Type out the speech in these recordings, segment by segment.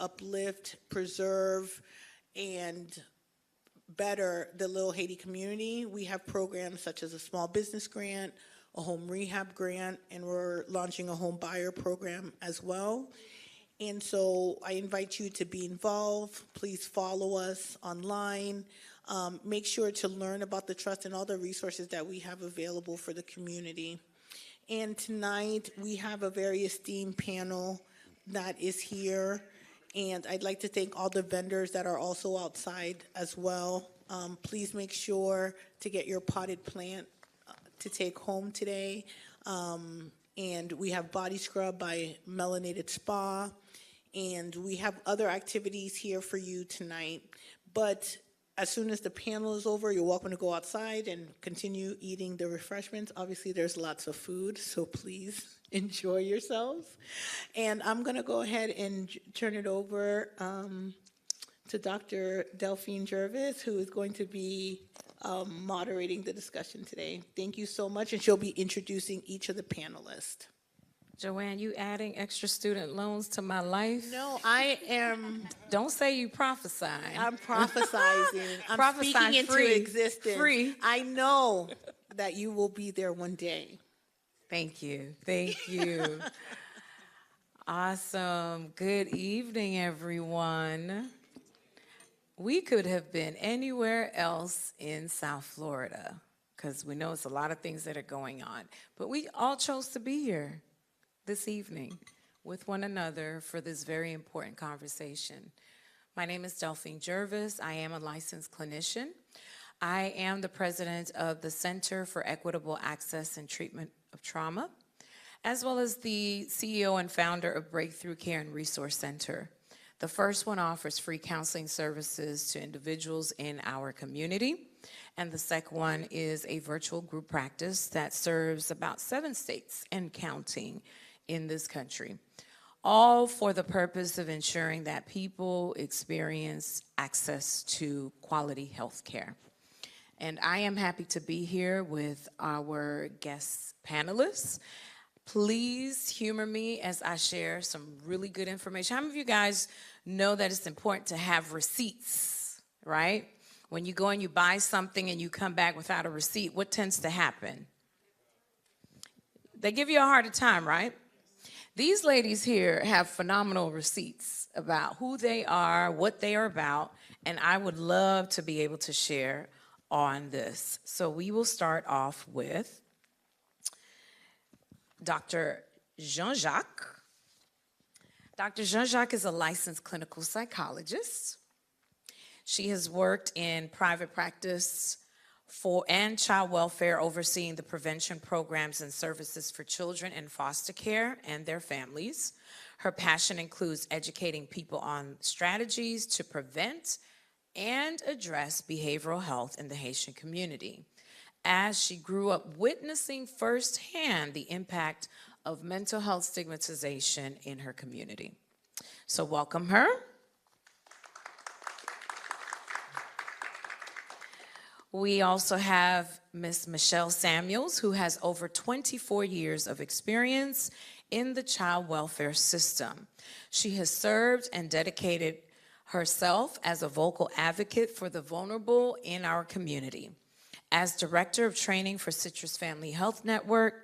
uplift, preserve, and better the Little Haiti community. We have programs such as a small business grant, a home rehab grant, and we're launching a home buyer program as well. And so I invite you to be involved. Please follow us online. Make sure to learn about the trust and all the resources that we have available for the community. And tonight we have a very esteemed panel that is here. And I'd like to thank all the vendors that are also outside as well. Please make sure to get your potted plant to take home today. And we have Body Scrub by Melanated Spa. And we have other activities here for you tonight. But as soon as the panel is over, you're welcome to go outside and continue eating the refreshments. Obviously, there's lots of food, so please enjoy yourselves. And I'm going to go ahead and turn it over to Dr. Delphine Jervis, who is going to be moderating the discussion today. Thank you so much, and she'll be introducing each of the panelists. Joanne, you adding extra student loans to my life? No, I am. Don't say you prophesying. I'm prophesizing. I'm speaking into existence. Free. I know that you will be there one day. Thank you. Thank you. Awesome. Good evening, everyone. We could have been anywhere else in South Florida because we know it's a lot of things that are going on. But we all chose to be here this evening with one another for this very important conversation. My name is Delphine Jervis. I am a licensed clinician. I am the president of the Center for Equitable Access and Treatment of Trauma, as well as the CEO and founder of Breakthrough Care and Resource Center. The first one offers free counseling services to individuals in our community, and the second one is a virtual group practice that serves about 7 states and counting in this country, all for the purpose of ensuring that people experience access to quality health care. And I am happy to be here with our guest panelists. Please humor me as I share some really good information. How many of you guys know that it's important to have receipts, right? When you go and you buy something and you come back without a receipt, what tends to happen? They give you a harder time, right? These ladies here have phenomenal receipts about who they are, what they are about, and I would love to be able to share on this. So we will start off with Dr. Jean-Jacques. Dr. Jean-Jacques is a licensed clinical psychologist. She has worked in private practice and child welfare, overseeing the prevention programs and services for children in foster care and their families. Her passion includes educating people on strategies to prevent and address behavioral health in the Haitian community, as she grew up witnessing firsthand the impact of mental health stigmatization in her community. So welcome her. We also have Ms. Michelle Samuels, who has over 24 years of experience in the child welfare system. She has served and dedicated herself as a vocal advocate for the vulnerable in our community. As Director of Training for Citrus Family Health Network,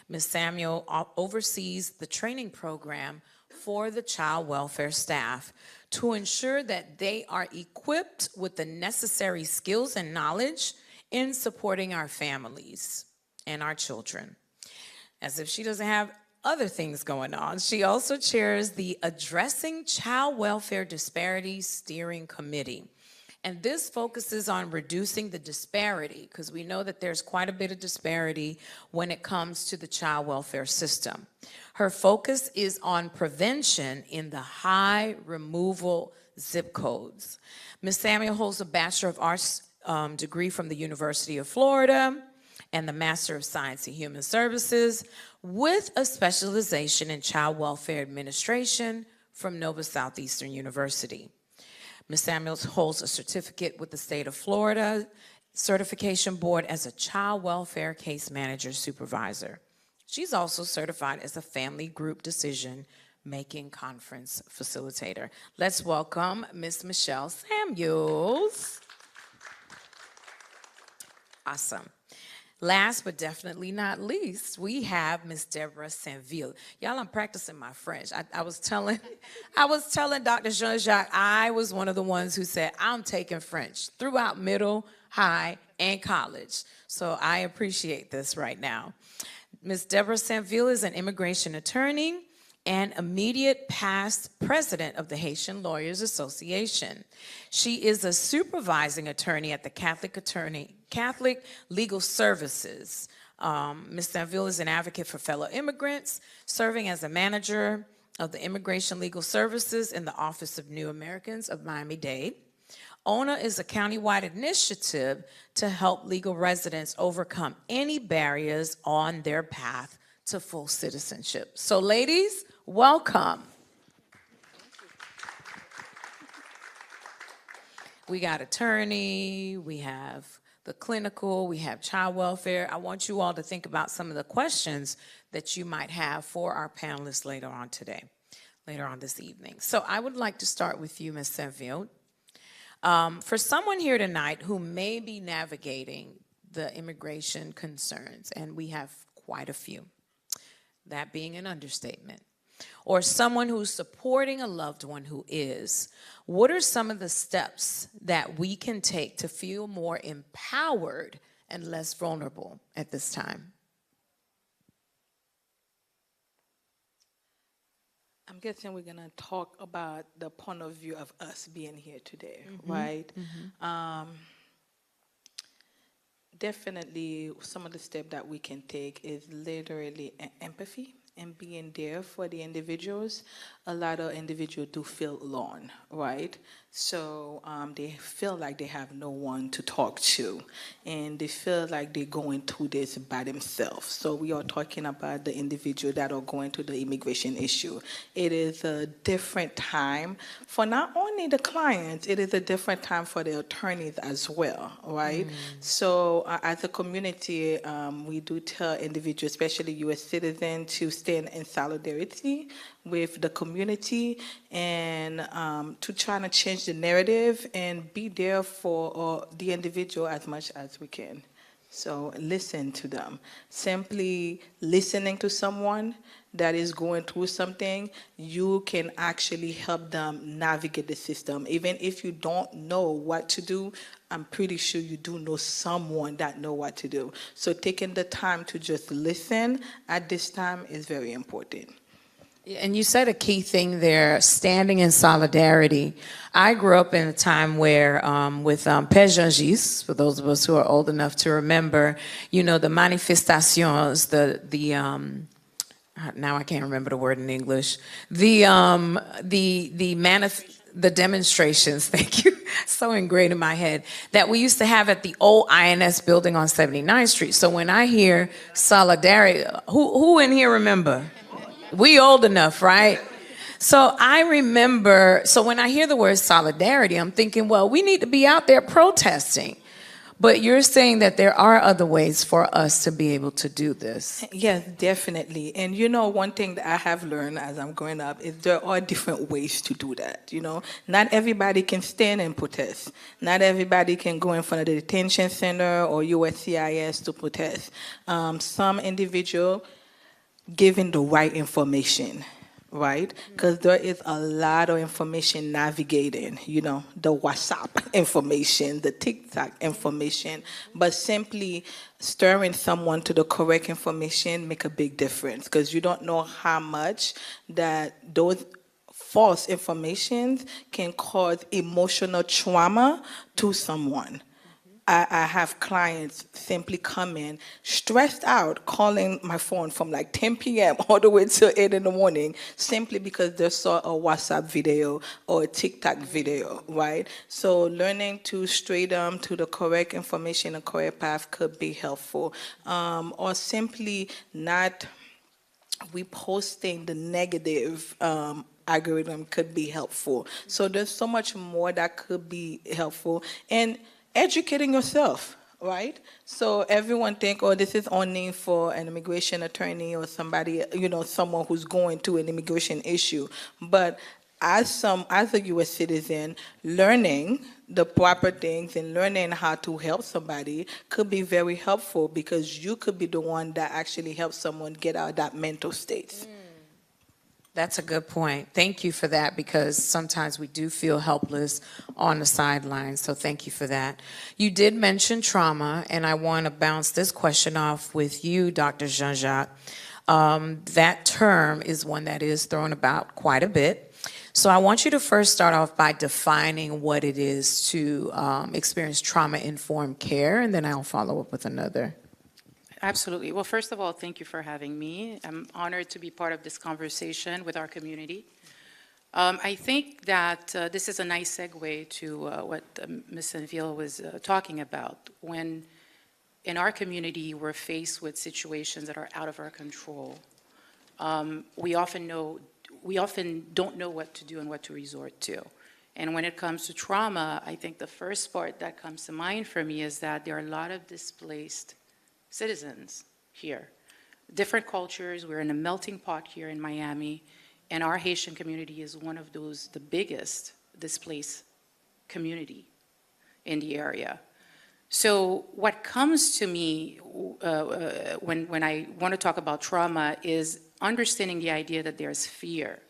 Ms. Samuel oversees the training program for the child welfare staff to ensure that they are equipped with the necessary skills and knowledge in supporting our families and our children. As if she doesn't have other things going on, she also chairs the Addressing Child Welfare Disparities Steering Committee. And this focuses on reducing the disparity, because we know that there's quite a bit of disparity when it comes to the child welfare system. Her focus is on prevention in the high removal zip codes. Ms. Samuel holds a Bachelor of Arts degree from the University of Florida and the Master of Science in Human Services with a specialization in child welfare administration from Nova Southeastern University. Ms. Samuels holds a certificate with the State of Florida Certification Board as a Child Welfare Case Manager Supervisor. She's also certified as a Family Group Decision making conference facilitator. Let's welcome Ms. Michelle Samuels. Awesome. Last but definitely not least, we have Ms. Deborah Saint-Ville. Y'all, I'm practicing my French. I was telling Dr. Jean-Jacques, I was one of the ones who said, I'm taking French throughout middle, high, and college. So I appreciate this right now. Ms. Deborah Saint-Ville is an immigration attorney and immediate past president of the Haitian Lawyers Association. She is a supervising attorney at the Catholic Legal Services. Ms. Saint-Ville is an advocate for fellow immigrants, serving as a manager of the Immigration Legal Services in the Office of New Americans of Miami-Dade. ONA is a countywide initiative to help legal residents overcome any barriers on their path to full citizenship. So ladies, welcome. We got attorney, we have the clinical, we have child welfare. I want you all to think about some of the questions that you might have for our panelists later on today, later on this evening. So I would like to start with you, Ms. Saint-Ville. For someone here tonight who may be navigating the immigration concerns, and we have quite a few, that being an understatement, or someone who's supporting a loved one who is, what are some of the steps that we can take to feel more empowered and less vulnerable at this time? I'm guessing we're going to talk about the point of view of us being here today, right? Definitely some of the steps that we can take is literally empathy and being there for the individuals. A lot of individuals do feel alone, right? So they feel like they have no one to talk to, and they feel like they're going through this by themselves. So we are talking about the individuals that are going through the immigration issue. It is a different time for not only the clients, it is a different time for the attorneys as well, right? So as a community, we do tell individuals, especially U.S. citizens, to stand in solidarity with the community and to try to change the narrative and be there for the individual as much as we can. So listen to them. Simply listening to someone that is going through something, you can actually help them navigate the system. Even if you don't know what to do, I'm pretty sure you do know someone that know what to do. So taking the time to just listen at this time is very important. And you said a key thing there, standing in solidarity. I grew up in a time where, with Père Jean-Gis, for those of us who are old enough to remember, you know, the manifestations, now I can't remember the word in English, the demonstrations, thank you, so ingrained in my head, that we used to have at the old INS building on 79th Street. So when I hear solidarity, who in here remember? We old enough, right? So I remember, so when I hear the word solidarity, I'm thinking, well, we need to be out there protesting. But you're saying that there are other ways for us to be able to do this. Yes, definitely. And you know, one thing that I have learned as I'm growing up is there are different ways to do that. You know, not everybody can stand and protest. Not everybody can go in front of the detention center or USCIS to protest. Some individual giving the right information, right? Because there is a lot of information navigating, you know, the WhatsApp information, the TikTok information, but simply stirring someone to the correct information make a big difference, because you don't know how much that those false information can cause emotional trauma to someone. I have clients simply come in stressed out, calling my phone from like 10 p.m. all the way till 8 in the morning, simply because they saw a WhatsApp video or a TikTok video, right? So learning to stray them to the correct information and correct path could be helpful. Or simply not reposting the negative algorithm could be helpful. So there's so much more that could be helpful. And educating yourself, right? So everyone think, oh, this is only for an immigration attorney or somebody, someone who's going through an immigration issue. But as a U.S. citizen, learning the proper things and learning how to help somebody could be very helpful, because you could be the one that actually helps someone get out of that mental state. That's a good point. Thank you for that, because sometimes we do feel helpless on the sidelines. So thank you for that. You did mention trauma, and I want to bounce this question off with you, Dr. Jean-Jacques. That term is one that is thrown about quite a bit. So I want you to first start off by defining what it is to experience trauma-informed care, and then I'll follow up with another. Absolutely. Well, first of all, thank you for having me. I'm honored to be part of this conversation with our community. I think that this is a nice segue to what Ms. Enville was talking about. When in our community we're faced with situations that are out of our control, we often don't know what to do and what to resort to. And when it comes to trauma, I think the first part that comes to mind for me is that there are a lot of displaced citizens here. Different cultures, we're in a melting pot here in Miami, and our Haitian community is one of those, the biggest displaced community in the area. So what comes to me when I want to talk about trauma is understanding the idea that there's fear.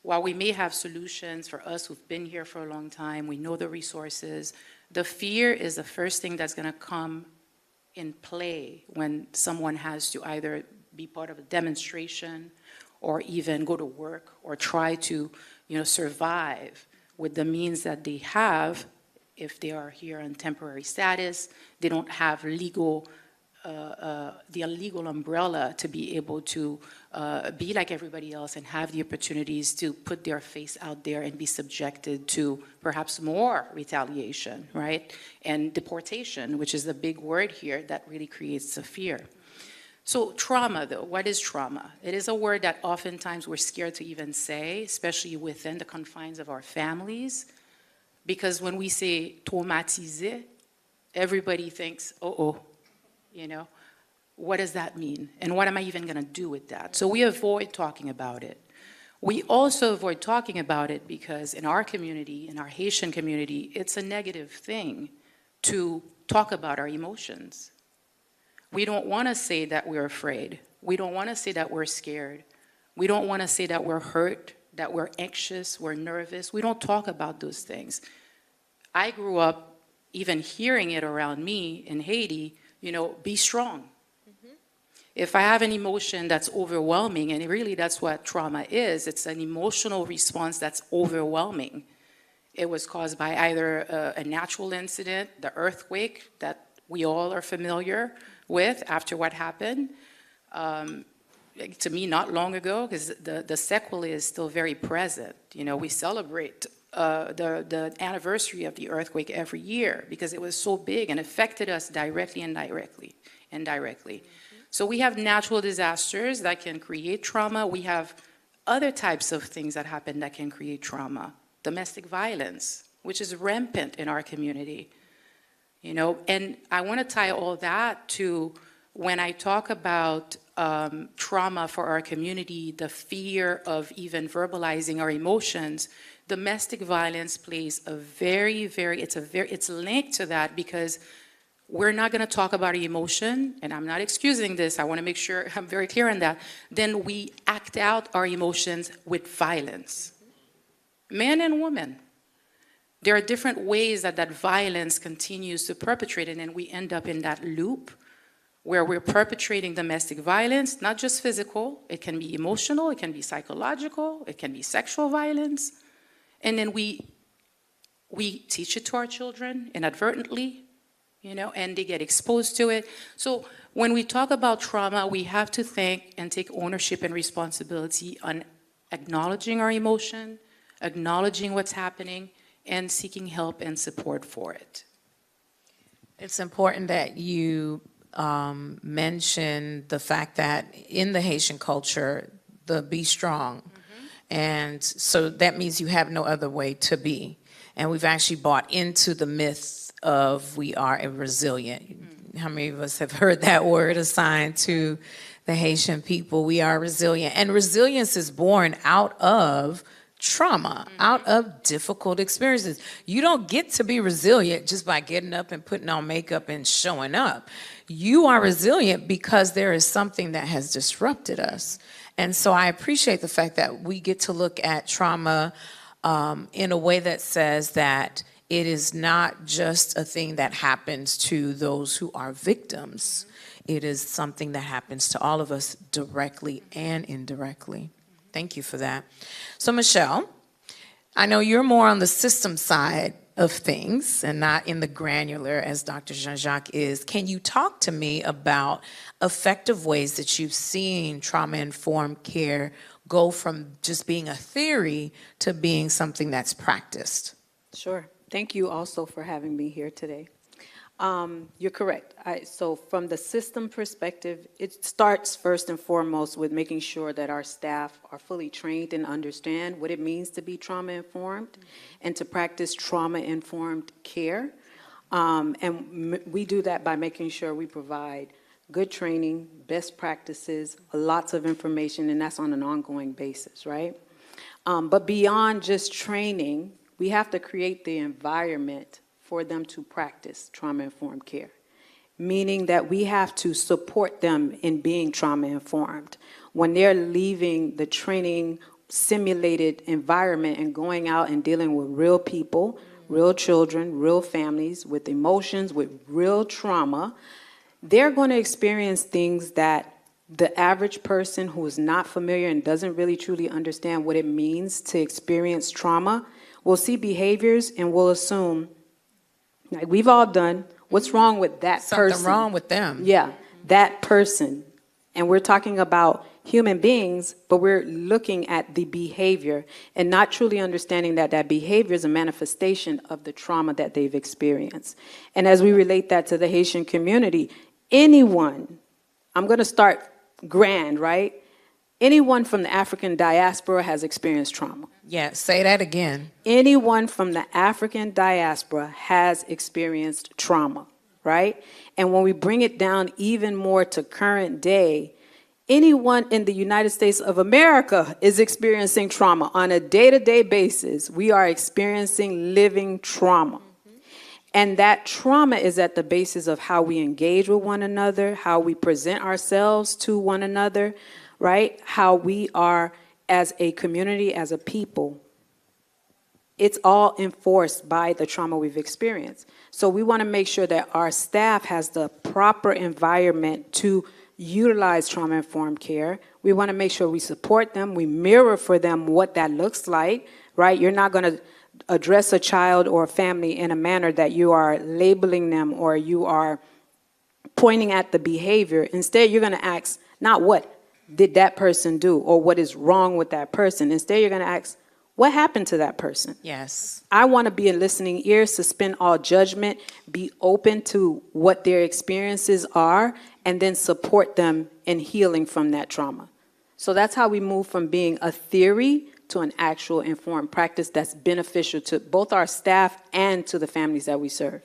While we may have solutions for us who've been here for a long time, we know the resources, the fear is the first thing that's going to come in play when someone has to either be part of a demonstration or even go to work or try to, survive with the means that they have. If they are here on temporary status, they don't have the legal umbrella to be able to be like everybody else and have the opportunities to put their face out there and be subjected to perhaps more retaliation, right? And deportation, which is the big word here that really creates a fear. So trauma, though, what is trauma? It is a word that oftentimes we're scared to even say, especially within the confines of our families, because when we say traumatisé, everybody thinks, what does that mean? And what am I even going to do with that? So we avoid talking about it. We also avoid talking about it because in our community, in our Haitian community, it's a negative thing to talk about our emotions. We don't want to say that we're afraid. We don't want to say that we're scared. We don't want to say that we're hurt, that we're anxious, we're nervous. We don't talk about those things. I grew up even hearing it around me in Haiti, be strong. Mm-hmm. If I have an emotion that's overwhelming, and really that's what trauma is, it's an emotional response that's overwhelming. It was caused by either a natural incident, the earthquake that we all are familiar with after what happened. To me, not long ago, because the sequelae is still very present. We celebrate the anniversary of the earthquake every year because it was so big and affected us directly and indirectly. Mm-hmm. So we have natural disasters that can create trauma. We have other types of things that happen that can create trauma. Domestic violence, which is rampant in our community. And I want to tie all that to when I talk about trauma for our community, the fear of even verbalizing our emotions. Domestic violence plays a it's linked to that because we're not going to talk about emotion, and I'm not excusing this, I want to make sure I'm very clear on that. Then we act out our emotions with violence. Men and women. There are different ways that violence continues to perpetrate, and then we end up in that loop where we're perpetrating domestic violence, not just physical, it can be emotional, it can be psychological, it can be sexual violence. And then we teach it to our children inadvertently, and they get exposed to it. So when we talk about trauma, we have to think and take ownership and responsibility on acknowledging our emotion, acknowledging what's happening, and seeking help and support for it. It's important that you mention the fact that in the Haitian culture, the be strong And so that means you have no other way to be. And we've actually bought into the myth of we are resilient. How many of us have heard that word assigned to the Haitian people? We are resilient. And resilience is born out of trauma, out of difficult experiences. You don't get to be resilient just by getting up and putting on makeup and showing up. You are resilient because there is something that has disrupted us. And so I appreciate the fact that we get to look at trauma in a way that says that it is not just a thing that happens to those who are victims. It is something that happens to all of us directly and indirectly. Thank you for that. So, Michelle, I know you're more on the system side of things and not in the granular as Dr. Jean-Jacques is. Can you talk to me about effective ways that you've seen trauma-informed care go from just being a theory to being something that's practiced? Sure. Thank you also for having me here today. You're correct. So from the system perspective, it starts first and foremost with making sure that our staff are fully trained and understand what it means to be trauma-informed and to practice trauma-informed care. And we do that by making sure we provide good training, best practices, lots of information, and that's on an ongoing basis, right? But beyond just training, we have to create the environment for them to practice trauma-informed care, meaning that we have to support them in being trauma-informed. When they're leaving the training simulated environment and going out and dealing with real people, real children, real families, with emotions, with real trauma, they're going to experience things that the average person who is not familiar and doesn't really truly understand what it means to experience trauma will see behaviors and will assume, like we've all done, what's wrong with that person? Something wrong with them. Yeah, that person. And we're talking about human beings, but we're looking at the behavior and not truly understanding that that behavior is a manifestation of the trauma that they've experienced. And as we relate that to the Haitian community, anyone, I'm going to start grand, right? Anyone from the African diaspora has experienced trauma. Yeah, say that again. Anyone from the African diaspora has experienced trauma, right? And when we bring it down even more to current day, anyone in the United States of America is experiencing trauma on a day-to-day basis. We are experiencing living trauma. And that trauma is at the basis of how we engage with one another, how we present ourselves to one another, right? How we are as a community, as a people. It's all enforced by the trauma we've experienced. So we want to make sure that our staff has the proper environment to utilize trauma-informed care. We want to make sure we support them. We mirror for them what that looks like, right? You're not going to address a child or a family in a manner that you are labeling them or you are pointing at the behavior. Instead, you're going to ask, not what did that person do or what is wrong with that person. Instead, you're going to ask, what happened to that person? Yes. I want to be a listening ear, suspend all judgment, be open to what their experiences are, and then support them in healing from that trauma. So that's how we move from being a theory to an actual informed practice that's beneficial to both our staff and to the families that we serve.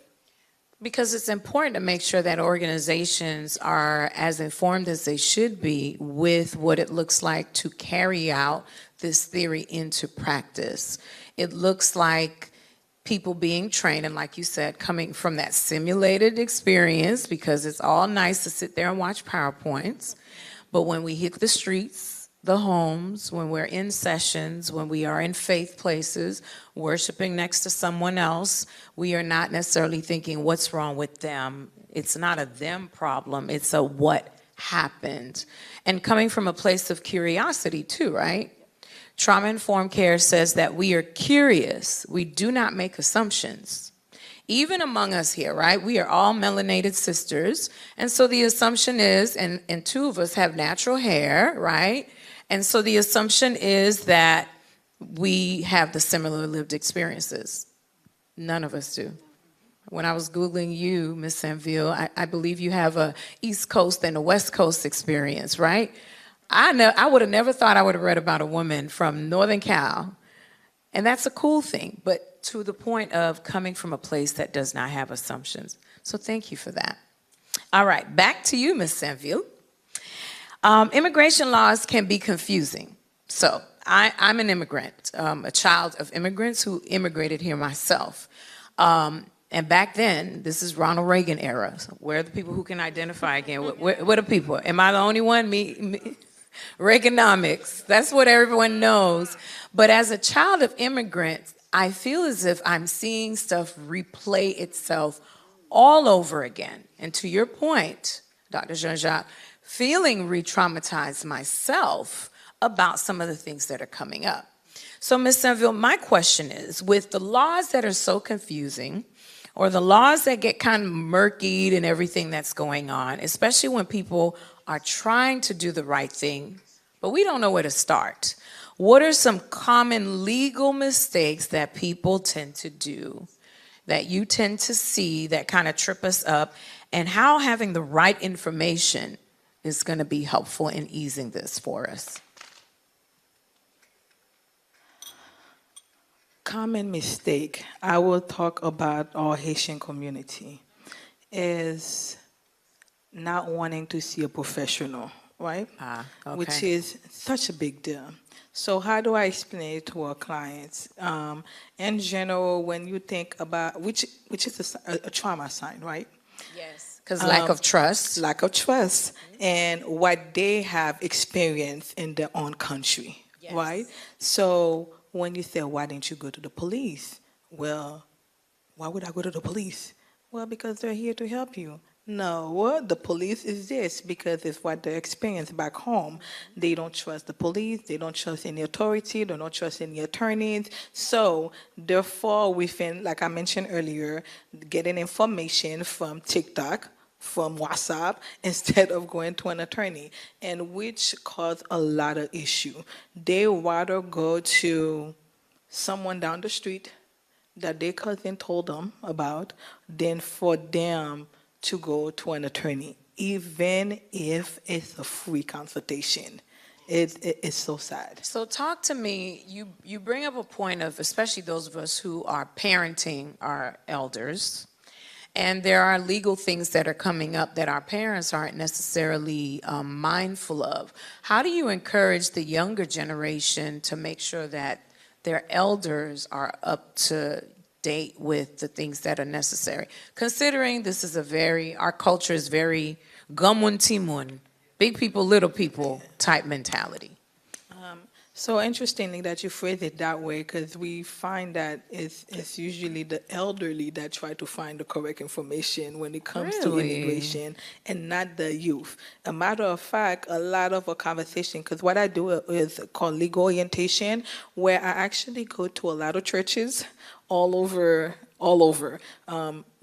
Because it's important to make sure that organizations are as informed as they should be with what it looks like to carry out this theory into practice. It looks like people being trained, and like you said, coming from that simulated experience, because it's all nice to sit there and watch PowerPoints, but when we hit the streets, the homes, when we're in sessions, when we are in faith places, worshiping next to someone else, we are not necessarily thinking, what's wrong with them? It's not a them problem, it's a what happened. And coming from a place of curiosity too, right? Trauma-informed care says that we are curious. We do not make assumptions. Even among us here, right? We are all melanated sisters. And so the assumption is, and two of us have natural hair, right? And so the assumption is that we have the similar lived experiences. None of us do. When I was Googling you, Ms. Sanville, I believe you have a East Coast and a West Coast experience, right? I would have never thought I would have read about a woman from Northern Cal, and that's a cool thing, but to the point of coming from a place that does not have assumptions. So thank you for that. All right, back to you, Ms. Saint-Ville. Immigration laws can be confusing. So I'm an immigrant, a child of immigrants who immigrated here myself. And back then, this is Ronald Reagan era. So where are the people who can identify again? What are people? Am I the only one? Me? Reaganomics. That's what everyone knows. But as a child of immigrants, I feel as if I'm seeing stuff replay itself all over again. And to your point, Dr. Jean-Jacques, feeling re-traumatized myself about some of the things that are coming up. So, Ms. Saint-Ville, my question is, with the laws that are so confusing, or the laws that get kind of murkied and everything that's going on, especially when people are trying to do the right thing, but we don't know where to start. What are some common legal mistakes that people tend to do, that you tend to see that kind of trip us up, and how having the right information is going to be helpful in easing this for us? Common mistake I will talk about our Haitian community is not wanting to see a professional, right? Okay. Which is such a big deal. So how do I explain it to our clients? In general, when you think about, which is a trauma sign, right? Yes. Because lack of trust. Lack of trust and what they have experienced in their own country, Yes. right? So when you say, why didn't you go to the police? Well, why would I go to the police? Well, because they're here to help you. No, the police is this because it's what they experience back home. They don't trust the police. They don't trust any authority. They don't trust any attorneys. So therefore, within, like I mentioned earlier, getting information from TikTok, from WhatsApp, instead of going to an attorney, and which caused a lot of issue. They rather go to someone down the street that their cousin told them about than for them to go to an attorney, even if it's a free consultation. It's so sad. So talk to me, you bring up a point of, especially those of us who are parenting our elders, and there are legal things that are coming up that our parents aren't necessarily mindful of. How do you encourage the younger generation to make sure that their elders are up to date with the things that are necessary? Considering this is our culture is very gamun timun, big people, little people type mentality. So interestingly that you phrase it that way, because we find that it's usually the elderly that try to find the correct information when it comes to Really? immigration, and not the youth. A matter of fact, a lot of a conversation, because what I do is called legal orientation, where I actually go to a lot of churches all over,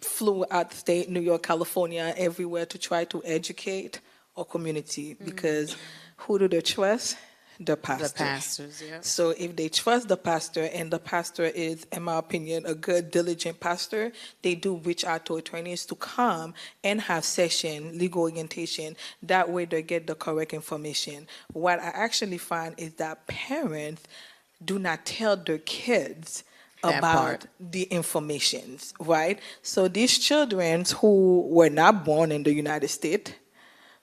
flew out the state, New York, California, everywhere to try to educate our community, because who do they trust? The pastor. The pastors, yeah. So if they trust the pastor, and the pastor is, in my opinion, a good, diligent pastor, they do reach out to attorneys to come and have session, legal orientation. That way they get the correct information. What I actually find is that parents do not tell their kids That about part. the informations, right? So these children who were not born in the United States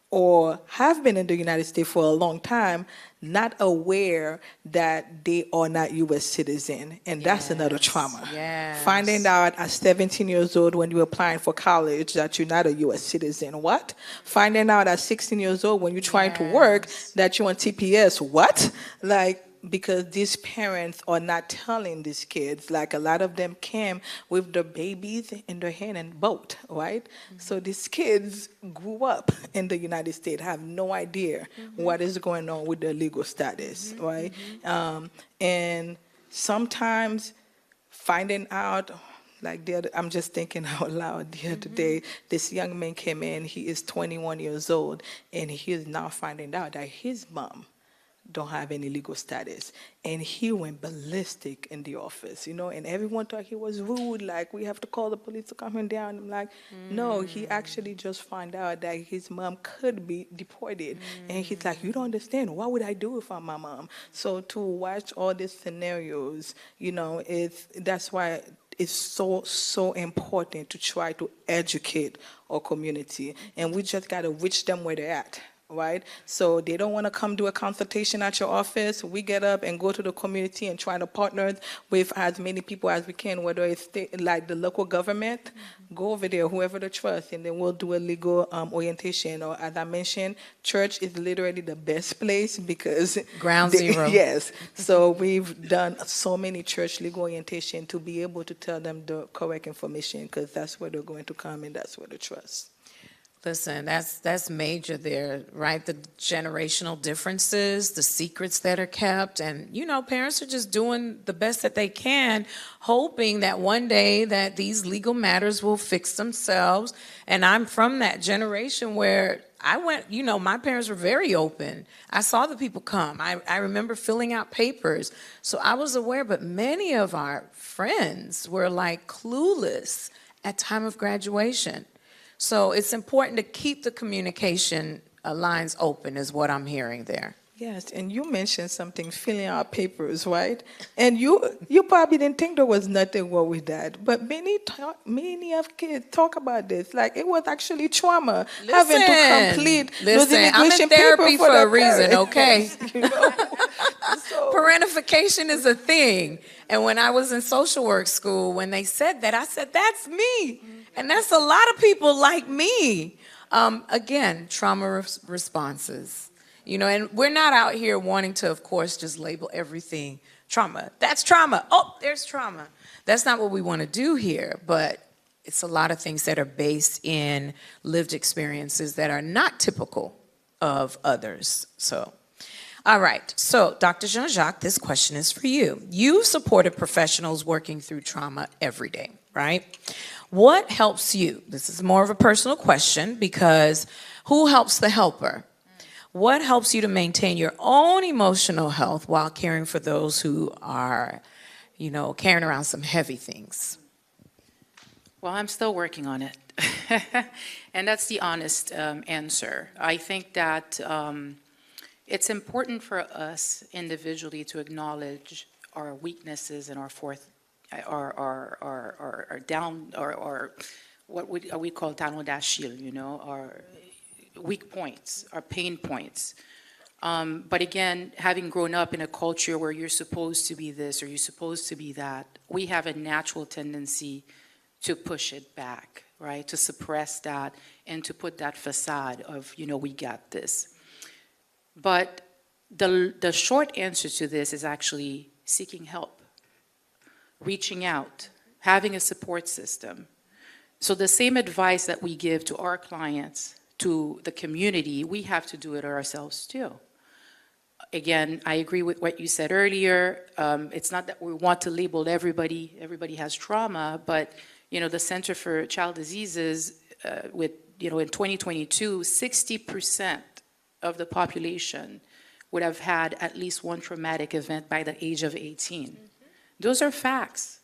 or have been in the United States for a long time, not aware that they are not U.S. citizen, and that's another trauma. Yes. Finding out at 17 years old when you're applying for college that you're not a U.S. citizen, what? Finding out at 16 years old when you're trying to work that you're on TPS, what? Like, because these parents are not telling these kids, like a lot of them came with their babies in their hand and boat, right? So these kids grew up in the United States, have no idea what is going on with their legal status, right? And sometimes finding out, like I'm just thinking out loud the other day, this young man came in, he is 21 years old, and he is now finding out that his mom don't have any legal status. And he went ballistic in the office, and everyone thought he was rude, like, we have to call the police to come him down. I'm like, no, he actually just found out that his mom could be deported. And he's like, you don't understand. What would I do if I'm my mom? So to watch all these scenarios, that's why it's so important to try to educate our community. And we just got to reach them where they're at. Right? So they don't want to come do a consultation at your office. We get up and go to the community and try to partner with as many people as we can, whether it's like the local government, go over there, whoever the trust, and then we'll do a legal orientation. Or as I mentioned, church is literally the best place because Ground zero. Yes. So we've done so many church legal orientation to be able to tell them the correct information, because that's where they're going to come and that's where they trust. Listen, that's major there, right? The generational differences, the secrets that are kept, and parents are just doing the best that they can, hoping that one day that these legal matters will fix themselves. And I'm from that generation where I went, my parents were very open. I saw the people come. I remember filling out papers. So I was aware, but many of our friends were like clueless at time of graduation. So it's important to keep the communication lines open is what I'm hearing there. Yes, and you mentioned something, filling out papers, right? And you probably didn't think there was nothing wrong with that. But many of kids talk about this. Like, it was actually trauma, having to complete those I'm immigration in therapy papers for for a their reason, parents. okay? So, Parentification is a thing. And when I was in social work school, when they said that, I said, that's me. And that's a lot of people like me. Again, trauma responses. And we're not out here wanting to, of course, just label everything trauma. That's trauma. Oh, there's trauma. That's not what we want to do here. But it's a lot of things that are based in lived experiences that are not typical of others. So, all right. So, Dr. Jean-Jacques, this question is for you. You've supported professionals working through trauma every day, right? What helps you? This is more of a personal question because who helps the helper? What helps you to maintain your own emotional health while caring for those who are, carrying around some heavy things? Well, I'm still working on it. And that's the honest answer. I think that it's important for us individually to acknowledge our weaknesses and our down, or what we call talon d'Achille, our weak points, our pain points. But again, having grown up in a culture where you're supposed to be this or you're supposed to be that, we have a natural tendency to push it back, right? To suppress that and to put that facade of, we got this. But the short answer to this is actually seeking help, reaching out, having a support system. So the same advice that we give to our clients, to the community, we have to do it ourselves too. Again, I agree with what you said earlier. It's not that we want to label everybody has trauma, but the Center for Child Diseases, in 2022, 60% of the population would have had at least one traumatic event by the age of 18. Mm-hmm. Those are facts.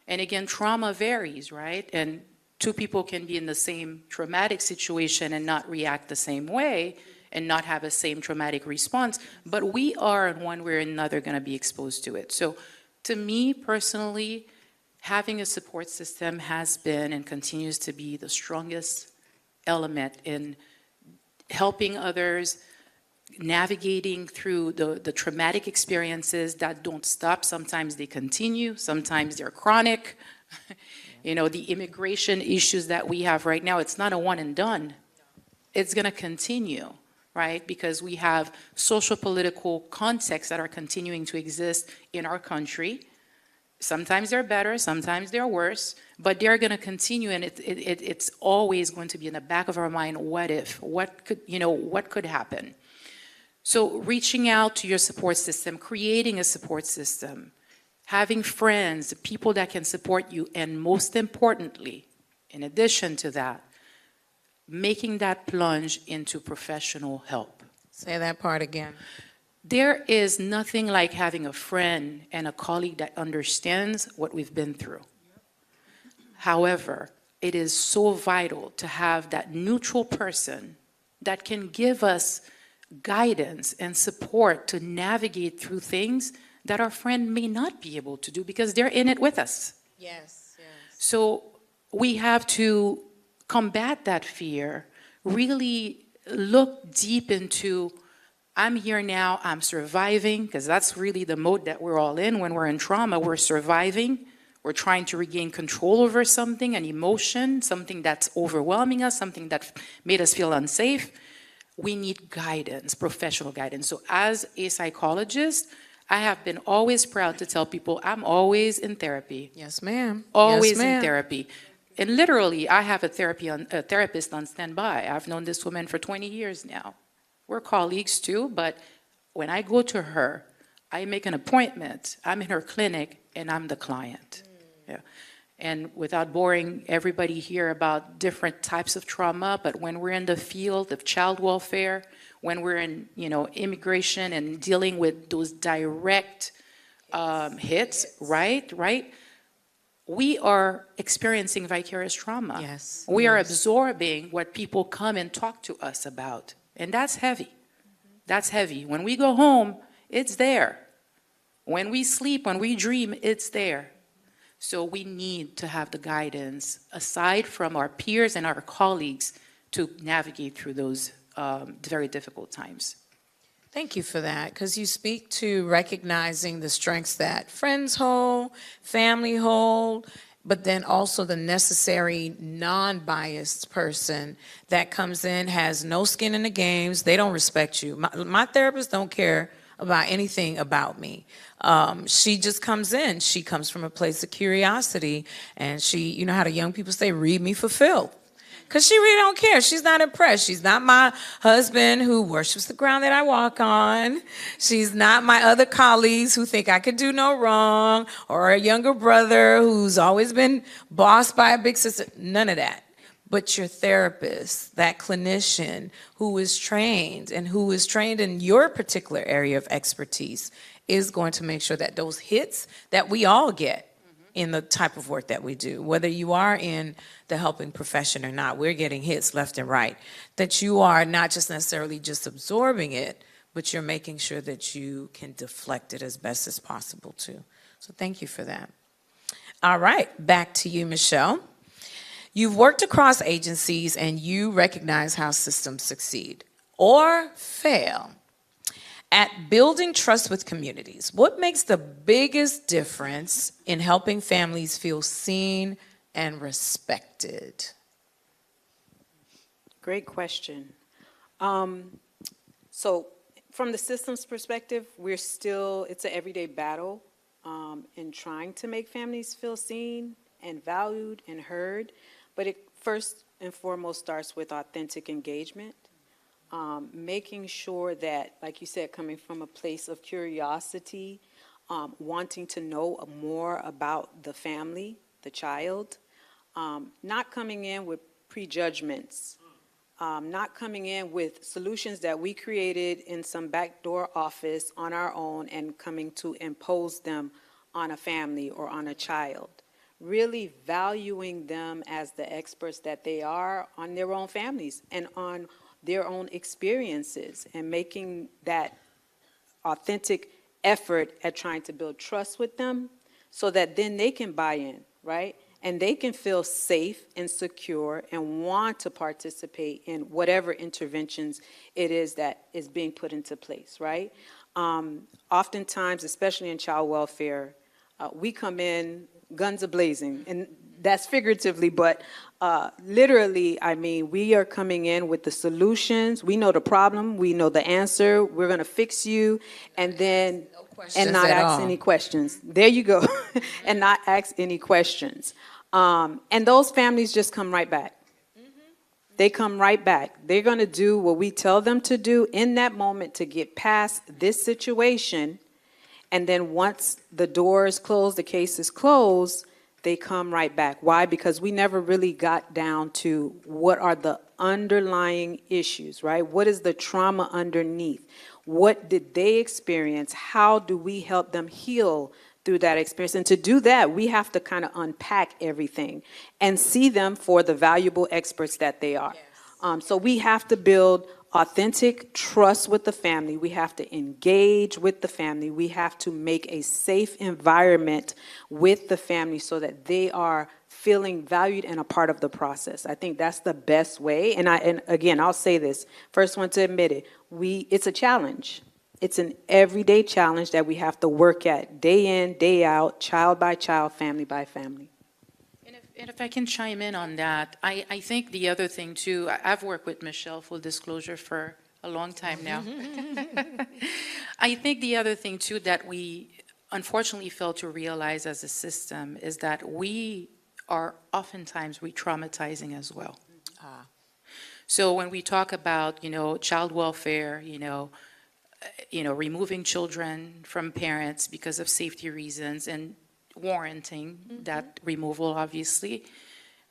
And again, trauma varies, right? And two people can be in the same traumatic situation and not react the same way and not have a same traumatic response, but we are in one way or another going to be exposed to it. So to me personally, having a support system has been and continues to be the strongest element in helping others, navigating through the traumatic experiences that don't stop. Sometimes they continue, sometimes they're chronic. The immigration issues that we have right now, it's not a one and done. It's going to continue, right? Because we have social political contexts that are continuing to exist in our country. Sometimes they're better, sometimes they're worse, but they're going to continue, and it's always going to be in the back of our mind, what if, what could happen? So reaching out to your support system, creating a support system, having friends, people that can support you, and most importantly, in addition to that, making that plunge into professional help. Say that part again. There is nothing like having a friend and a colleague that understands what we've been through. However, it is so vital to have that neutral person that can give us guidance and support to navigate through things that our friend may not be able to do because they're in it with us. Yes, yes. So we have to combat that fear, really look deep into, I'm here now, I'm surviving, because that's really the mode that we're all in when we're in trauma. We're surviving. We're trying to regain control over something, an emotion, something that's overwhelming us, something that made us feel unsafe. We need guidance, professional guidance. So as a psychologist, I have been always proud to tell people I'm always in therapy. Yes, ma'am. Always Yes, ma'am. in therapy. And literally, I have a therapist on standby. I've known this woman for 20 years now. We're colleagues too, but when I go to her, I make an appointment. I'm in her clinic, and I'm the client. Yeah. And without boring everybody here about different types of trauma, but when we're in the field of child welfare, when we're in, immigration and dealing with those direct hits, right? We are experiencing vicarious trauma. Yes, We are yes. absorbing what people come and talk to us about. And that's heavy. That's heavy. When we go home, it's there. When we sleep, when we dream, it's there. So we need to have the guidance, aside from our peers and our colleagues, to navigate through those very difficult times. Thank you for that, because you speak to recognizing the strengths that friends hold, family hold, but then also the necessary non-biased person that comes in, has no skin in the games. They don't respect you. My therapist don't care about anything about me. She just comes in. She comes from a place of curiosity, and she, you know how the young people say, read me for filth. Because she really don't care. She's not impressed. She's not my husband who worships the ground that I walk on. She's not my other colleagues who think I could do no wrong, or a younger brother who's always been bossed by a big sister. None of that. But your therapist, that clinician who is trained and who is trained in your particular area of expertise, is going to make sure that those hits that we all get in the type of work that we do, whether you are in the helping profession or not, we're getting hits left and right, that you are not just necessarily just absorbing it, but you're making sure that you can deflect it as best as possible too. So thank you for that. All right, back to you, Michelle. You've worked across agencies and you recognize how systems succeed or fail at building trust with communities. What makes the biggest difference in helping families feel seen and respected? Great question. So from the systems perspective, it's an everyday battle in trying to make families feel seen and valued and heard. But it first and foremost starts with authentic engagement. Making sure that, like you said, coming from a place of curiosity, wanting to know more about the family, the child, not coming in with prejudgments, not coming in with solutions that we created in some backdoor office on our own and coming to impose them on a family or on a child. Really valuing them as the experts that they are on their own families and on their own experiences, and making that authentic effort at trying to build trust with them so that then they can buy in, right? And they can feel safe and secure and want to participate in whatever interventions it is that is being put into place, right? Oftentimes, especially in child welfare, we come in guns a-blazing, and that's figuratively, but literally, I mean, we are coming in with the solutions. We know the problem. We know the answer. We're going to fix you, and then and not ask any questions. There you go, and not ask any questions. And those families just come right back. They come right back. They're going to do what we tell them to do in that moment to get past this situation. And then once the door is closed, the case is closed, they come right back. Why? Because we never really got down to what are the underlying issues, right? What is the trauma underneath? What did they experience? How do we help them heal through that experience? And to do that, we have to kind of unpack everything and see them for the valuable experts that they are. So we have to build authentic trust with the family. We have to engage with the family. We have to make a safe environment with the family so that they are feeling valued and a part of the process. I think that's the best way. And again, I'll say this, first one to admit it, it's a challenge. It's an everyday challenge that we have to work at day in, day out, child by child, family by family. And if I can chime in on that, I think the other thing too, I've worked with Michelle, full disclosure, for a long time now. I think the other thing too that we unfortunately fail to realize as a system is that we are oftentimes re-traumatizing as well. So when we talk about, child welfare, removing children from parents because of safety reasons and warranting that removal, obviously,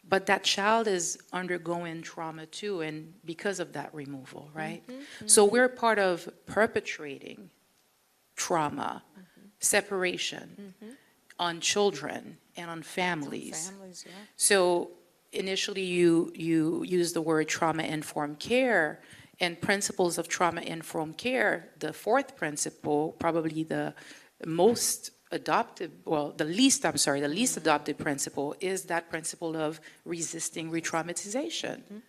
but that child is undergoing trauma too, and because of that removal, right? So we're part of perpetrating trauma, separation on children and on families. So initially you use the word trauma-informed care and principles of trauma-informed care. The fourth principle, probably the least adopted principle is that principle of resisting re-traumatization,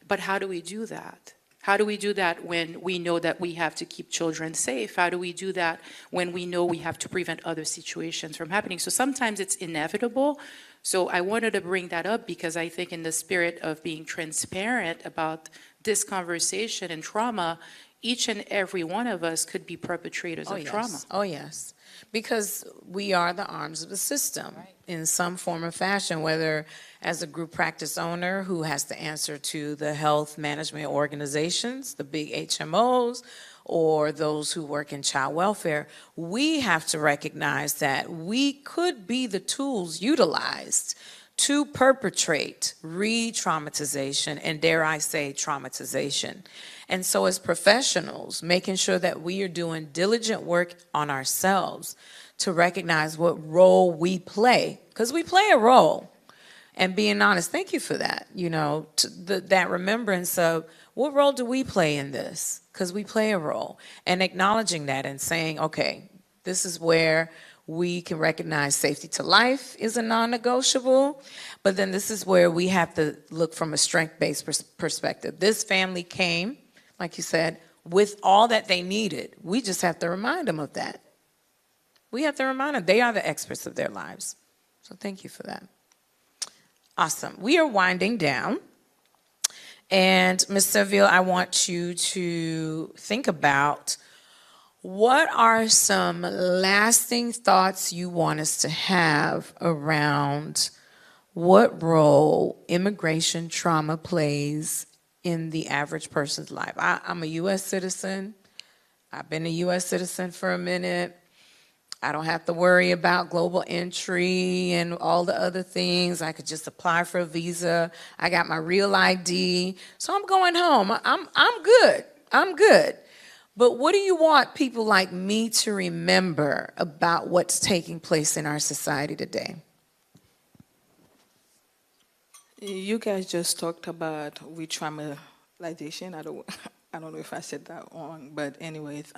But how do we do that? How do we do that when we know that we have to keep children safe? How do we do that when we know we have to prevent other situations from happening? So sometimes it's inevitable. So I wanted to bring that up because I think in the spirit of being transparent about this conversation and trauma, each and every one of us could be perpetrators of trauma. Oh, yes. Because we are the arms of the system in some form or fashion, whether as a group practice owner who has to answer to the health management organizations, the big HMOs, or those who work in child welfare. We have to recognize that we could be the tools utilized to perpetrate re-traumatization and, dare I say, traumatization. And so as professionals, making sure that we are doing diligent work on ourselves to recognize what role we play, because we play a role. And being honest, thank you for that, that remembrance of what role do we play in this? Because we play a role. And acknowledging that and saying, okay, this is where we can recognize safety to life is a non-negotiable, but then this is where we have to look from a strength-based perspective. This family came, like you said, with all that they needed. We just have to remind them of that. We have to remind them they are the experts of their lives. So thank you for that. Awesome. We are winding down. And Ms. Seville, I want you to think about what are some lasting thoughts you want us to have around what role immigration trauma plays in the average person's life. I'm a U.S. citizen. I've been a U.S. citizen for a minute. I don't have to worry about global entry and all the other things. I could just apply for a visa. I got my real ID. So I'm going home. I'm good. I'm good. But what do you want people like me to remember about what's taking place in our society today? You guys just talked about re-traumatization. I don't know if I said that wrong, but anyways,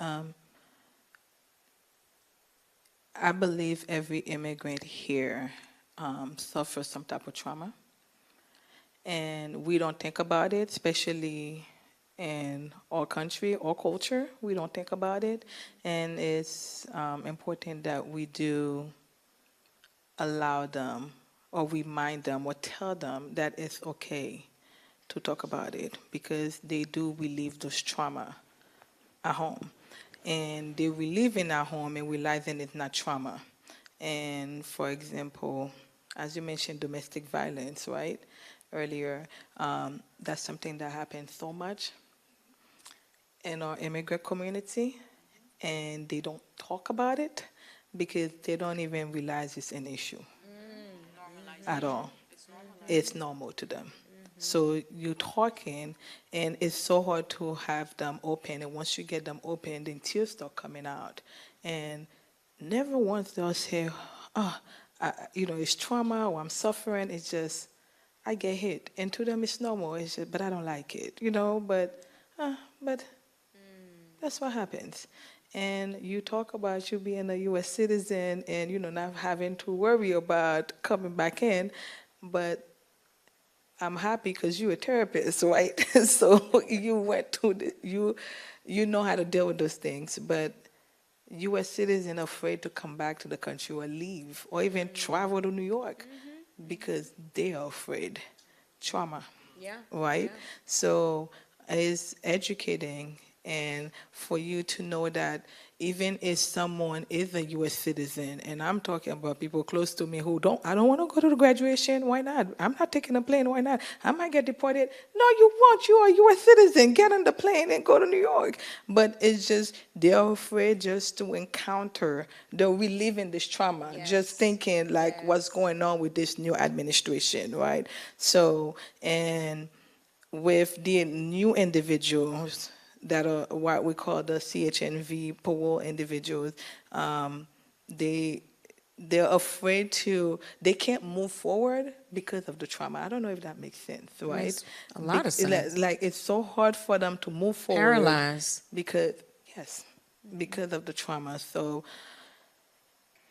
I believe every immigrant here suffers some type of trauma, and we don't think about it, especially in our country or culture. We don't think about it, and it's important that we do allow them or remind them or tell them that it's okay to talk about it, because they do relieve those trauma at home. And they relive in at home and realizing it's not trauma. And for example, as you mentioned, domestic violence, right, earlier, that's something that happens so much in our immigrant community, and they don't talk about it because they don't even realize it's an issue at all. It's normal to them. So you're talking, and it's so hard to have them open. And once you get them open, then tears start coming out. And never once they'll say, oh, it's trauma or I'm suffering. It's just, I get hit. And to them, it's normal. It's just, but I don't like it, but that's what happens. And you talk about you being a U.S. citizen and, not having to worry about coming back in, but I'm happy because you're a therapist, right? So you went to you know how to deal with those things, but U.S. citizens are afraid to come back to the country or leave or even travel to New York because they are afraid. Trauma, Yeah. right? So it's educating and for you to know that even if someone is a U.S. citizen, and I'm talking about people close to me who I don't want to go to the graduation, why not? I'm not taking a plane, why not? I might get deported. No, you won't, you're a U.S. citizen, get on the plane and go to New York. But it's just, they're afraid just to encounter, they're reliving this trauma, just thinking like what's going on with this new administration, right? So, and with the new individuals that are what we call the CHNV parole individuals, they they're afraid they can't move forward because of the trauma. I don't know if that makes sense, right? Makes a lot of sense. Like it's so hard for them to move forward. Paralyzed. Because because of the trauma. So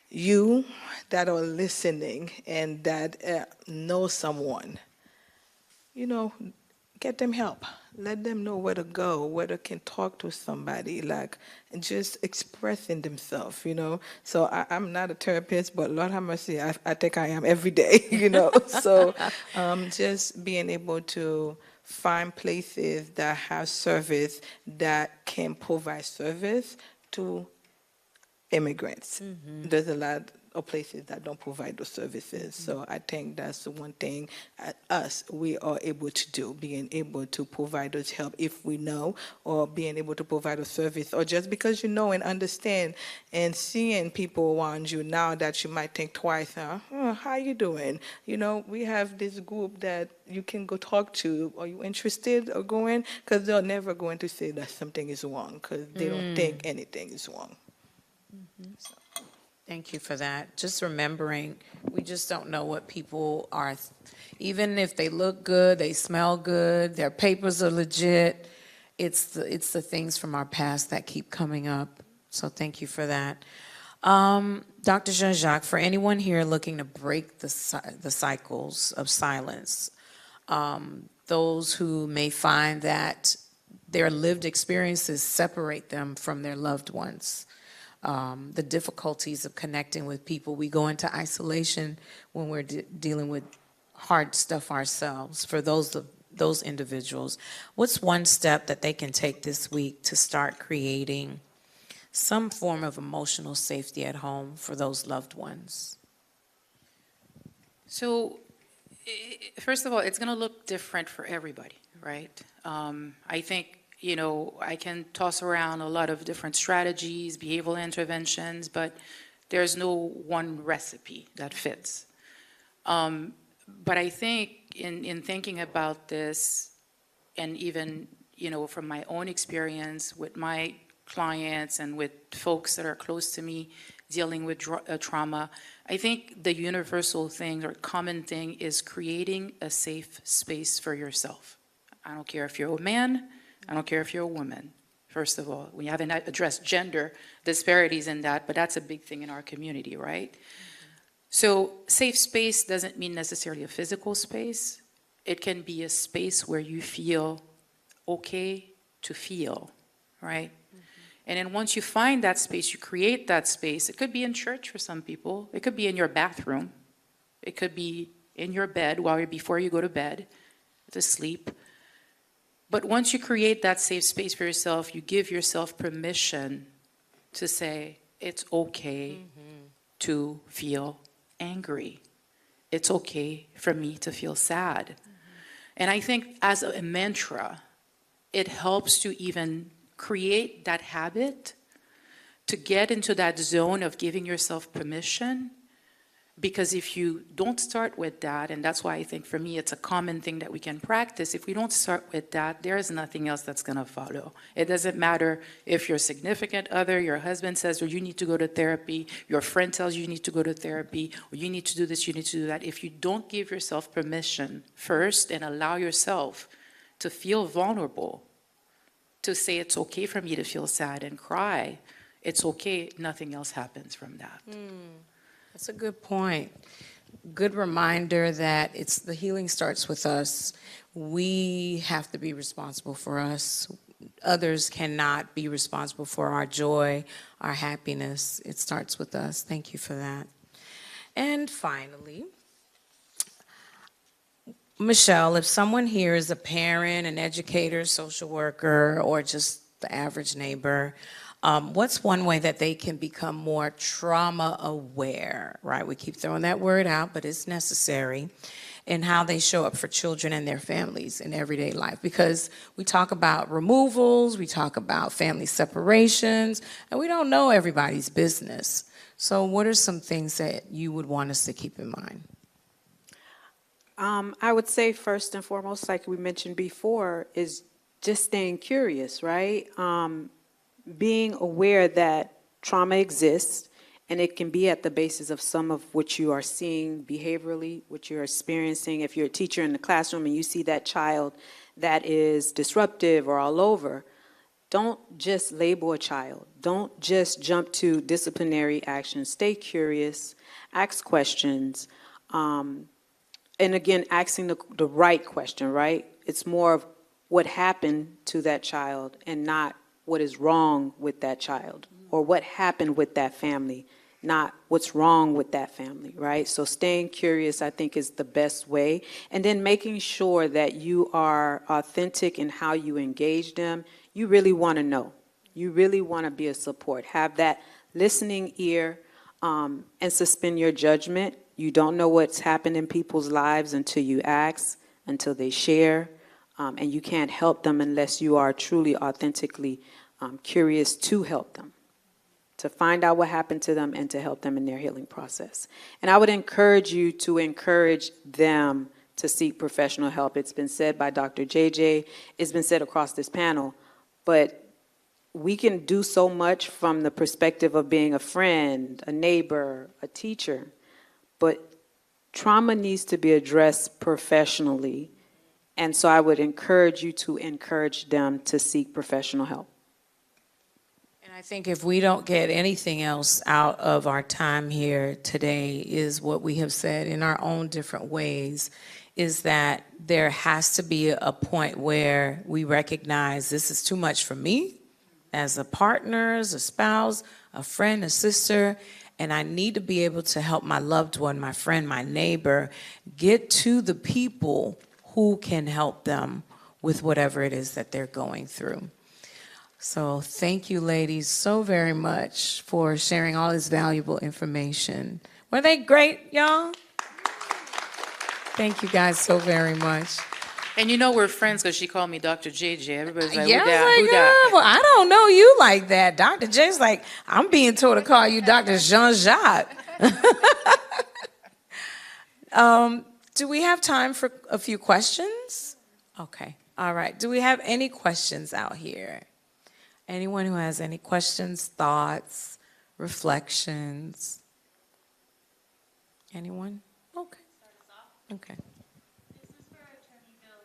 you that are listening and that know someone, get them help. Let them know where to go, where they can talk to somebody, like, and just expressing themselves. So I'm not a therapist, but Lord have mercy, I think I am every day. So just being able to find places that have service that can provide service to immigrants. There's a lot of places that don't provide those services. So I think that's the one thing we are able to do, being able to provide those help if we know, or being able to provide a service, or just because you know and understand and seeing people around you now that you might think twice, how you doing? We have this group that you can go talk to. Are you interested or going? Because they're never going to say that something is wrong because they don't think anything is wrong. Thank you for that. Just remembering, we just don't know what people are, even if they look good, they smell good, their papers are legit, it's the things from our past that keep coming up. So thank you for that. Dr. Jean-Jacques, for anyone here looking to break the cycles of silence, those who may find that their lived experiences separate them from their loved ones, the difficulties of connecting with people. We go into isolation when we're dealing with hard stuff ourselves. For those individuals, what's one step that they can take this week to start creating some form of emotional safety at home for those loved ones? So, first of all, it's going to look different for everybody, right? I think I can toss around a lot of different strategies, behavioral interventions, but there's no one recipe that fits. But I think in thinking about this, and even, from my own experience with my clients and with folks that are close to me dealing with trauma, I think the universal thing or common thing is creating a safe space for yourself. I don't care if you're a man, I don't care if you're a woman, first of all. We haven't addressed gender disparities in that, but that's a big thing in our community, right? So safe space doesn't mean necessarily a physical space. It can be a space where you feel okay to feel, right? And then once you find that space, you create that space. It could be in church for some people. It could be in your bathroom. It could be in your bed before you go to bed to sleep. But once you create that safe space for yourself, you give yourself permission to say, it's okay to feel angry. It's okay for me to feel sad. And I think as a mantra, it helps to even create that habit to get into that zone of giving yourself permission Because if you don't start with that, and that's why I think for me it's a common thing that we can practice, if we don't start with that, there is nothing else that's going to follow. It doesn't matter if your significant other, your husband says, or you need to go to therapy, your friend tells you need to go to therapy, or you need to do this, you need to do that. If you don't give yourself permission first and allow yourself to feel vulnerable, to say it's okay for me to feel sad and cry, it's okay, nothing else happens from that. That's a good point. Good reminder that the healing starts with us. We have to be responsible for us. Others cannot be responsible for our joy, our happiness. It starts with us. Thank you for that. And finally, Michelle, if someone here is a parent, an educator, social worker, or just the average neighbor, what's one way that they can become more trauma aware, right? We keep throwing that word out, but it's necessary, in how they show up for children and their families in everyday life. Because we talk about removals, we talk about family separations, and we don't know everybody's business. So what are some things that you would want us to keep in mind? I would say first and foremost, like we mentioned before, is just staying curious, right? Being aware that trauma exists and it can be at the basis of some of what you are seeing behaviorally, what you're experiencing. If you're a teacher in the classroom and you see that child that is disruptive or all over, don't just label a child. Don't just jump to disciplinary action. Stay curious, ask questions, and again, asking the right question, right? It's more of what happened to that child and not what is wrong with that child, or what happened with that family, not what's wrong with that family, right? So staying curious, I think, is the best way. And then making sure that you are authentic in how you engage them. You really want to know. You really want to be a support. Have that listening ear, and suspend your judgment. You don't know what's happened in people's lives until you ask, until they share, and you can't help them unless you are truly, authentically curious to help them, to find out what happened to them and to help them in their healing process. And I would encourage you to encourage them to seek professional help. It's been said by Dr. JJ, it's been said across this panel, but we can do so much from the perspective of being a friend, a neighbor, a teacher, but trauma needs to be addressed professionally. And so I would encourage you to encourage them to seek professional help. And I think if we don't get anything else out of our time here today, is what we have said in our own different ways, is that there has to be a point where we recognize this is too much for me as a partner, as a spouse, a friend, a sister, and I need to be able to help my loved one, my friend, my neighbor, get to the people who can help them with whatever it is that they're going through. So thank you, ladies, so very much for sharing all this valuable information. Were they great, y'all? Thank you guys so very much. And you know we're friends because she called me Dr. JJ. Everybody's like, Yeah, who that? I was Who like, that? well, I don't know you like that. Dr. J's like, I'm being told to call you Dr. Jean-Jacques. Do we have time for a few questions? Okay, all right. Do we have any questions out here? Anyone who has any questions, thoughts, reflections? Anyone? Okay. Okay. This is for Attorney Bill.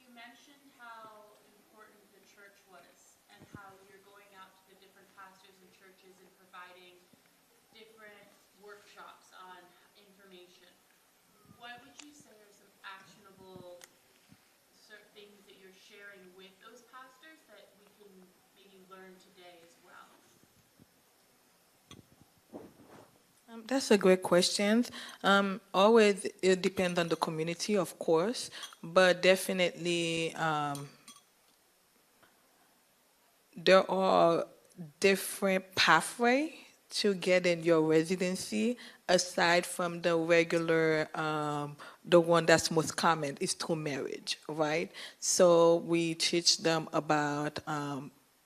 You mentioned how important the church was and how you're going out to the different pastors and churches and providing different workshops on information. What would you say are some actionable things that you're sharing with those pastors that we can maybe learn today as well? That's a great question. Always, it depends on the community, of course, but definitely there are different pathways to get in your residency aside from the regular, the one that's most common is through marriage, right? So we teach them about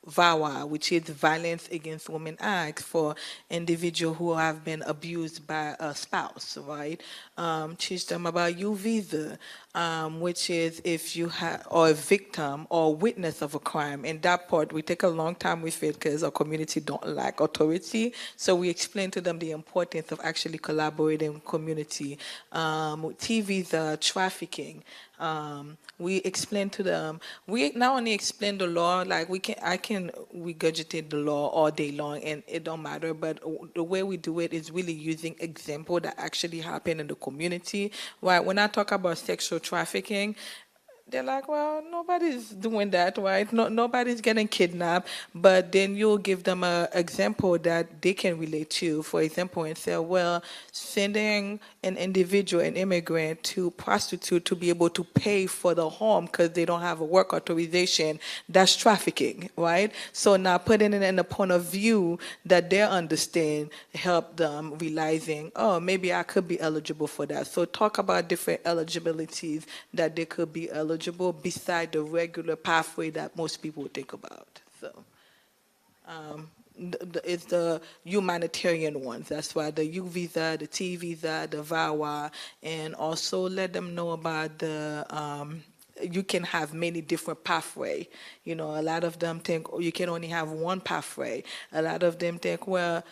VAWA, which is Violence Against Women Act for individuals who have been abused by a spouse, right? Teach them about U-Visa, which is if you have, or a victim or witness of a crime. And that part, we take a long time with it because our community don't like authority. So we explain to them the importance of actually collaborating with community. T-Visa, trafficking. We explain to them, we not only explain the law, like I can regurgitate the law all day long and it don't matter, but the way we do it is really using example that actually happen in the community. Right? When I talk about sexual trafficking, they're like, well, nobody's doing that, right? No, nobody's getting kidnapped. But then you'll give them an example that they can relate to, for example, and say, well, sending an individual, an immigrant, to prostitute to be able to pay for the home because they don't have a work authorization, that's trafficking, right? So now putting it in a point of view that they understand, help them realizing, oh, maybe I could be eligible for that. So talk about different eligibilities that they could be eligible beside the regular pathway that most people think about. So it's the humanitarian ones. That's why the U visa, the T visa, the VAWA, and also let them know about the you can have many different pathway. You know, a lot of them think, oh, you can only have one pathway. A lot of them think, well,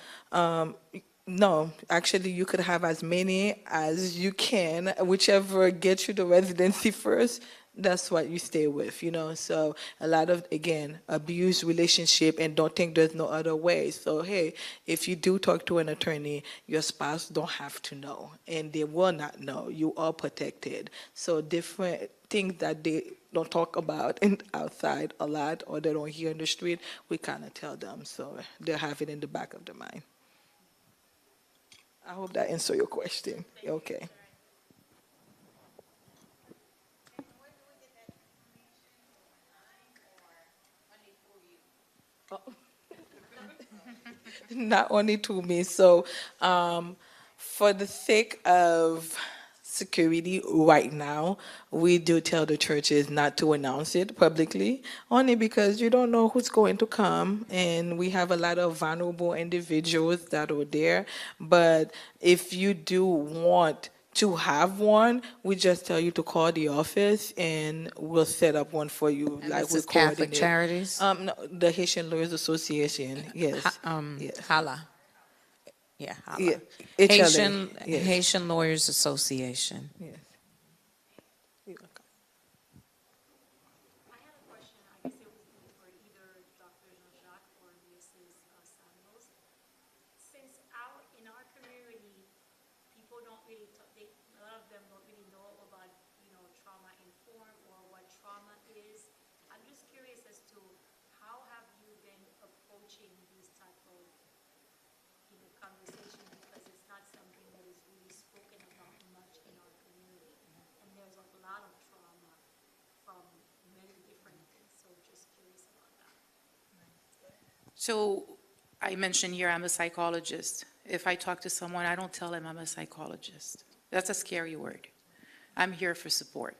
no, actually, you could have as many as you can, whichever gets you the residency first. That's what you stay with, you know. So a lot of, again, abuse relationship and don't think there's no other way. So hey, if you do talk to an attorney, your spouse don't have to know, and they will not know. You are protected. So different things that they don't talk about in outside a lot, or they don't hear in the street, we kind of tell them, so they have it in the back of their mind. I hope that answers your question. Okay. Not only to me. So, for the sake of security right now, we do tell the churches not to announce it publicly, only because you don't know who's going to come, and we have a lot of vulnerable individuals that are there. But if you do want to have one, we just tell you to call the office and we'll set up one for you. And like this we is Catholic coordinate. Charities? No, the Haitian Lawyers Association. Yes. Yes. HALA. Yeah, Yeah. HALA. HLA. Yes. Haitian Lawyers Association. Yes. You're welcome. I had a question, I guess it would be for either Dr. Jean-Jacques or Mrs. Samuels. Since in our community, people don't really, a lot of them don't really know about, trauma informed or what trauma is. I'm just curious as to how have you been approaching these type of, conversation, because it's not something that is really spoken about much in our community. And there's a lot of trauma from many different things, so just curious about that. So I mentioned here I'm a psychologist. If I talk to someone, I don't tell them I'm a psychologist. That's a scary word. I'm here for support,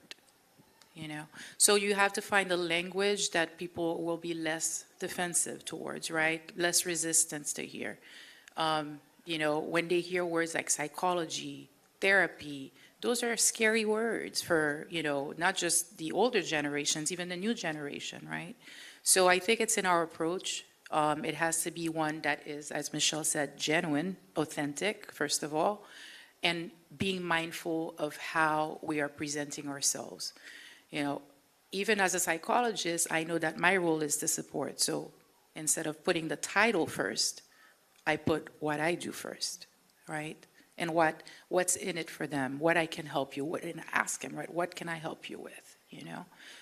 So you have to find a language that people will be less defensive towards, right? Less resistance to hear. When they hear words like psychology, therapy, those are scary words for, not just the older generations, even the new generation, right? So I think it's in our approach. It has to be one that is, as Michelle said, genuine, authentic, first of all, and being mindful of how we are presenting ourselves. Even as a psychologist, I know that my role is to support. So instead of putting the title first, I put what I do first, right? And what's in it for them, what I can help you with, and ask them, right, what can I help you with,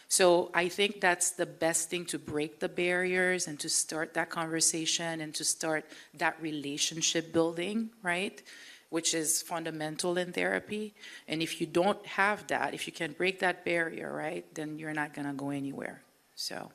So I think that's the best thing, to break the barriers and to start that conversation and to start that relationship building, right? Which is fundamental in therapy. And if you don't have that, if you can break that barrier, right, then you're not gonna go anywhere. So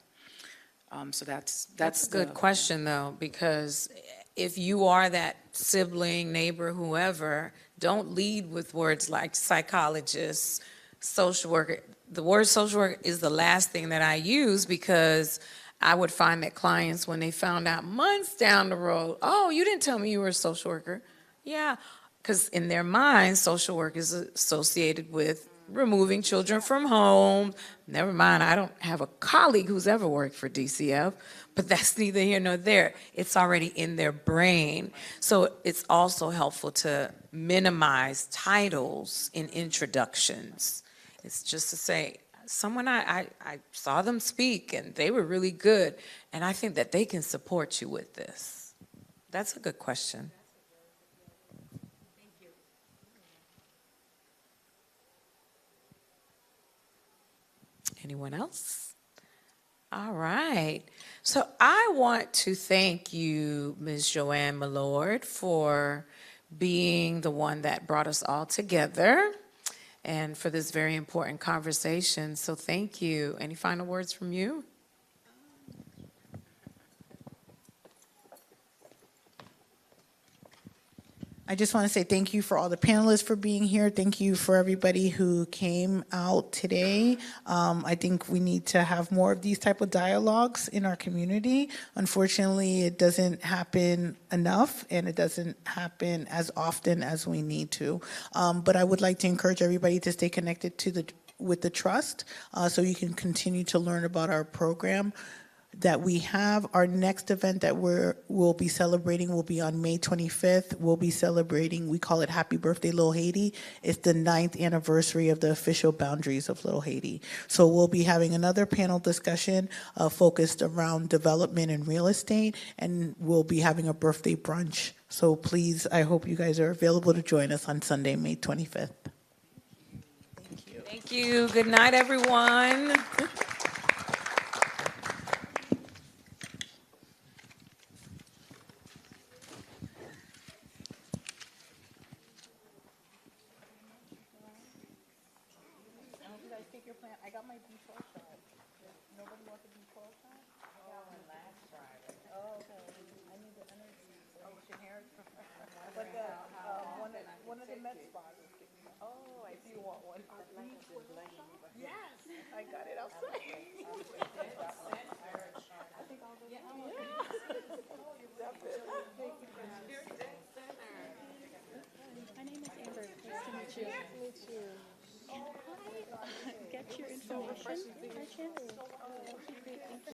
that's a good question, though, because if you are that sibling, neighbor, whoever, don't lead with words like psychologist, social worker. The word social worker is the last thing that I use, because I would find that clients, when they found out months down the road, oh, you didn't tell me you were a social worker. Yeah, because in their minds, social work is associated with removing children from home. Never mind, I don't have a colleague who's ever worked for DCF, but that's neither here nor there. It's already in their brain. So it's also helpful to minimize titles in introductions. It's just to say, someone I saw them speak and they were really good, and I think that they can support you with this. That's a good question. Anyone else? All right. So I want to thank you, Ms. Joanne Millord, for being the one that brought us all together and for this very important conversation. So thank you. Any final words from you? I just want to say thank you for all the panelists for being here. Thank you for everybody who came out today. I think we need to have more of these type of dialogues in our community. Unfortunately, it doesn't happen enough, and it doesn't happen as often as we need to. But I would like to encourage everybody to stay connected to with the trust, so you can continue to learn about our program that we have. Our next event that we'll be celebrating will be on May 25th. We'll be celebrating, we call it Happy Birthday Little Haiti. It's the 9th anniversary of the official boundaries of Little Haiti. So we'll be having another panel discussion focused around development and real estate, and we'll be having a birthday brunch. So please, I hope you guys are available to join us on Sunday, May 25th. Thank you. Thank you. Good night, everyone. I got my B12 shot. Nobody wants a B12 shot? I got one last Friday. Oh, okay. I need the energy. Oh, generic. But one of the med spas is giving me. Oh, I see you want one. Yes, I got it outside. I think I'll go. Yeah. My name is Amber. Nice to meet you. Nice to meet you. Can I get your information by chance?